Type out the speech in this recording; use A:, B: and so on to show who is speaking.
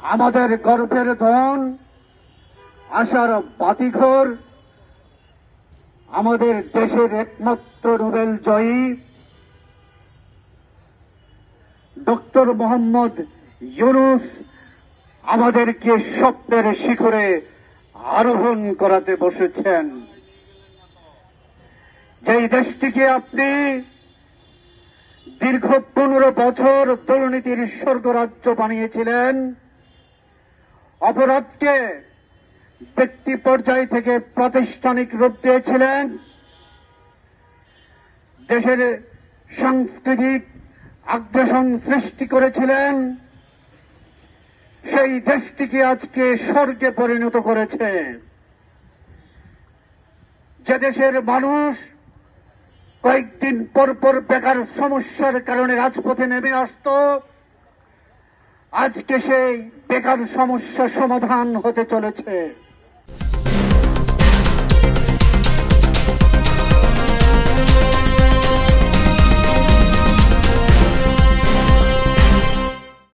A: আমাদের গর্বের ধন, আশার বাতিঘর, আমাদের দেশের একমাত্র নোবেল জয়ী ডক্টর মোহাম্মদ ইউনূস আমাদেরকে স্বপ্নের শিখরে আরোহণ করাতে বসেছেন। যেই দেশটিকে আপনি দীর্ঘ 15 বছর দুর্নীতির স্বর্গরাজ্য বানিয়েছিলেন, অপরাধকে ব্যক্তি পর্যায় থেকে প্রাতিষ্ঠানিক রূপ দিয়েছিলেন, দেশের সাংস্কৃতিক আগ্রাসন সৃষ্টি করেছিলেন, সেই দেশটিকে আজকে স্বর্গে পরিণত করেছে। যে দেশের মানুষ কয়েকদিন পর পর বেকার সমস্যার কারণে রাজপথে নেমে আসত, আজকে সেই বেকার সমস্যা সমাধান হতে চলেছে।